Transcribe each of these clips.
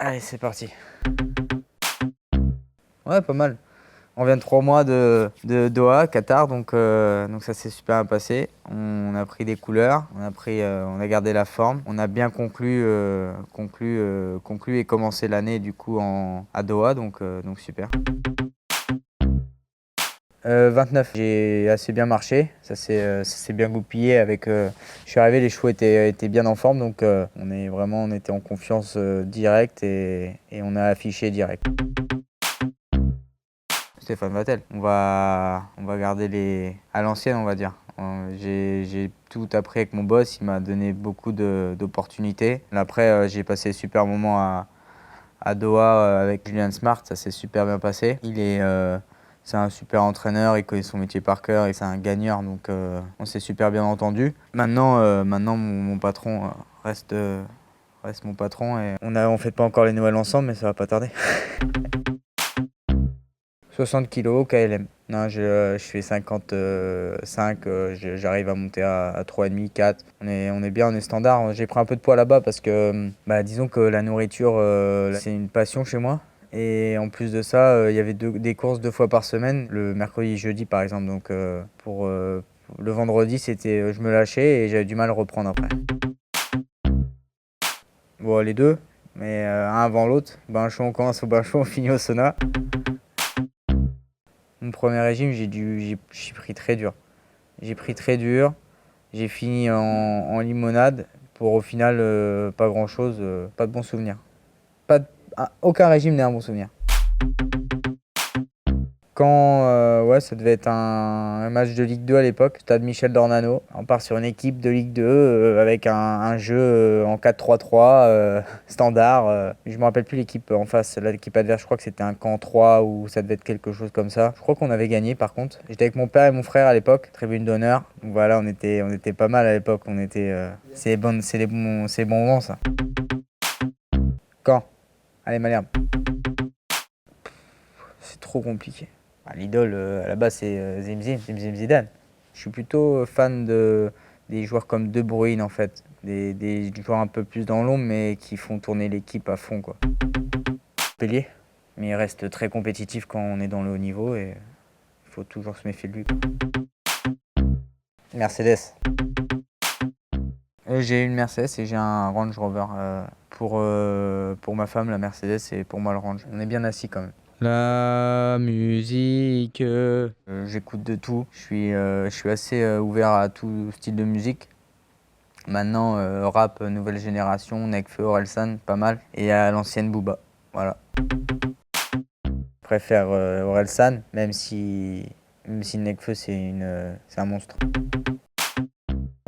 Allez, c'est parti. Ouais, pas mal. On vient de 3 mois de Doha, Qatar, donc ça s'est super bien passé. On a pris des couleurs, on a gardé la forme. On a bien conclu et commencé l'année du coup à Doha, donc super. 29, j'ai assez bien marché, ça s'est bien goupillé je suis arrivé, les chevaux étaient bien en forme, donc on était en confiance directe et on a affiché direct. Stéphane Vattel. On va garder à l'ancienne, on va dire. J'ai tout appris avec mon boss, il m'a donné beaucoup d'opportunités. Après, j'ai passé super moments à Doha avec Julian Smart, ça s'est super bien passé. C'est un super entraîneur, il connaît son métier par cœur et c'est un gagneur, donc on s'est super bien entendu. Maintenant mon patron reste mon patron et on fait pas encore les Noëls ensemble, mais ça va pas tarder. 60 kilos, KLM. Non, je fais 55, j'arrive à monter à 3,5, 4. On est bien, on est standard. J'ai pris un peu de poids là-bas parce que, disons que la nourriture, c'est une passion chez moi. Et en plus de ça, il y avait des courses 2 fois par semaine, le mercredi et jeudi par exemple. Donc pour le vendredi, je me lâchais et j'avais du mal à reprendre après. Bon, les deux, mais un avant l'autre. Bain chaud, on commence au bain chaud, on finit au sauna. Mon premier régime, j'ai pris très dur. J'ai pris très dur. J'ai fini en limonade pour au final pas grand chose, pas de bons souvenirs. Aucun régime n'est un bon souvenir. Ouais, ça devait être un match de Ligue 2 à l'époque, stade Michel Dornano. On part sur une équipe de Ligue 2 avec un jeu en 4-3-3 standard. Je me rappelle plus l'équipe en face, l'équipe adverse, je crois que c'était un camp 3 ou ça devait être quelque chose comme ça. Je crois qu'on avait gagné par contre. J'étais avec mon père et mon frère à l'époque, tribune d'honneur. Donc voilà, on était pas mal à l'époque. C'est bon moment ça. Quand? Allez Malherbe. C'est trop compliqué. L'idole, à la base, c'est Zinedine Zidane. Je suis plutôt fan des joueurs comme De Bruyne, en fait. Des joueurs un peu plus dans l'ombre, mais qui font tourner l'équipe à fond, quoi. Pellier, mais il reste très compétitif quand on est dans le haut niveau et il faut toujours se méfier de lui, quoi. Mercedes. J'ai une Mercedes et j'ai un Range Rover. Pour ma femme, la Mercedes, et pour moi, le Range. On est bien assis quand même. La musique. J'écoute de tout. Je suis assez ouvert à tout style de musique. Maintenant, rap nouvelle génération, Nekfeu, Orelsan, pas mal. Et à l'ancienne Booba. Voilà. Je préfère Orelsan, même si Nekfeu c'est un monstre.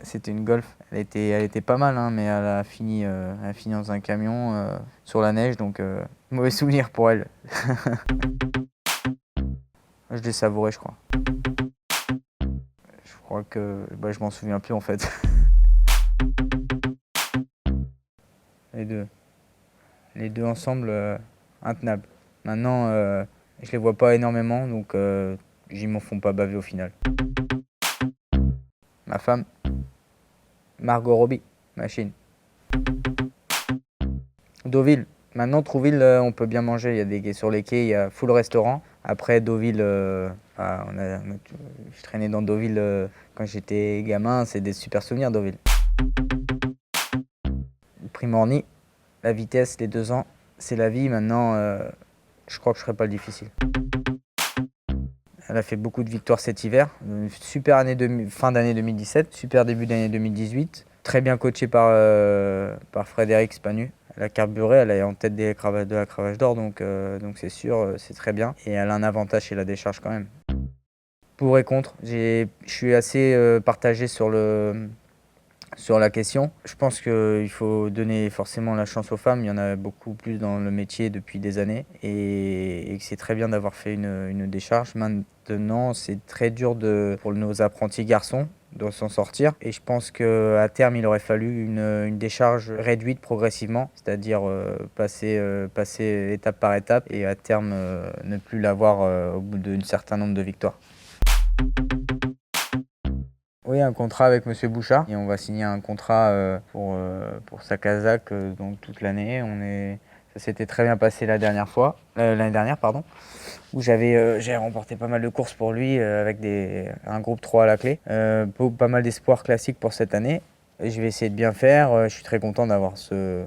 C'était une Golf. Elle était pas mal, hein, mais elle a fini dans un camion sur la neige, donc mauvais souvenir pour elle. Je l'ai savouré, je crois. Je crois que je m'en souviens plus en fait. Les deux. Les deux ensemble, intenables. Maintenant, je les vois pas énormément, donc ils m'en font pas baver au final. Ma femme, Margot Robbie, machine. Deauville. Maintenant, Trouville, on peut bien manger. Sur les quais, il y a full restaurant. Après, Deauville, je traînais dans Deauville quand j'étais gamin. C'est des super souvenirs, Deauville. Primorny, la vitesse, les 2 ans, c'est la vie. Maintenant, je crois que je ferai pas le difficile. Elle a fait beaucoup de victoires cet hiver. Une super fin d'année 2017, super début d'année 2018. Très bien coachée par Frédéric Spanu. Elle a carburé, elle est en tête de la cravache d'or, donc c'est sûr, c'est très bien. Et elle a un avantage chez la décharge quand même. Pour et contre, je suis assez partagé sur la question. Je pense qu'il faut donner forcément la chance aux femmes. Il y en a beaucoup plus dans le métier depuis des années et que c'est très bien d'avoir fait une décharge. Maintenant, c'est très dur pour nos apprentis garçons de s'en sortir. Et je pense qu'à terme, il aurait fallu une décharge réduite progressivement, c'est-à-dire passer étape par étape et à terme ne plus l'avoir au bout d'un certain nombre de victoires. Oui, un contrat avec Monsieur Bouchard et on va signer un contrat pour sa Kazakh donc toute l'année. Ça s'était très bien passé l'année dernière, pardon, où j'ai remporté pas mal de courses pour lui avec un groupe 3 à la clé. Pas mal d'espoir classique pour cette année. Et je vais essayer de bien faire. Je suis très content d'avoir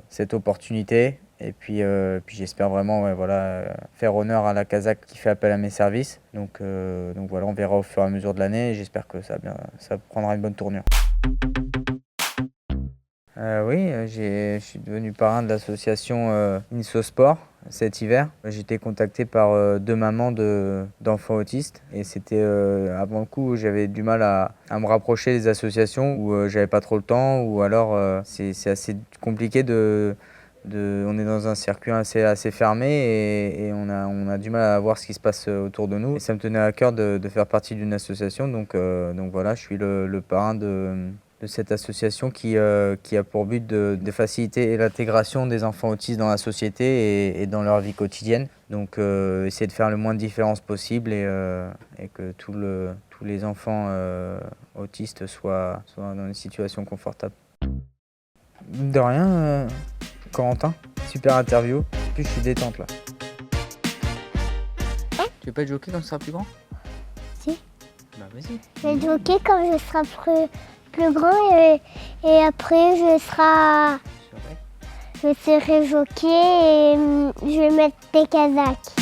cette opportunité. Et puis j'espère vraiment faire honneur à la Kazakh qui fait appel à mes services. Donc voilà, on verra au fur et à mesure de l'année. Et j'espère que ça prendra une bonne tournure. Oui, je suis devenu parrain de l'association Inso Sport cet hiver. J'ai été contacté par 2 mamans d'enfants autistes et c'était avant le coup où j'avais du mal à me rapprocher des associations où j'avais pas trop le temps ou alors c'est assez compliqué on est dans un circuit assez fermé et on a du mal à voir ce qui se passe autour de nous. Et ça me tenait à cœur de faire partie d'une association, donc voilà, je suis le parrain de cette association qui a pour but de faciliter l'intégration des enfants autistes dans la société et dans leur vie quotidienne. Donc essayer de faire le moins de différence possible et que tous les enfants autistes soient dans une situation confortable. De rien, Corentin, super interview. Puis je suis détente là. Tu veux pas être jockey quand tu seras plus grand? Si. Bah vas-y. Je vais jockey quand je serai plus grand et après je serai jockey et je vais mettre des Kazakhs.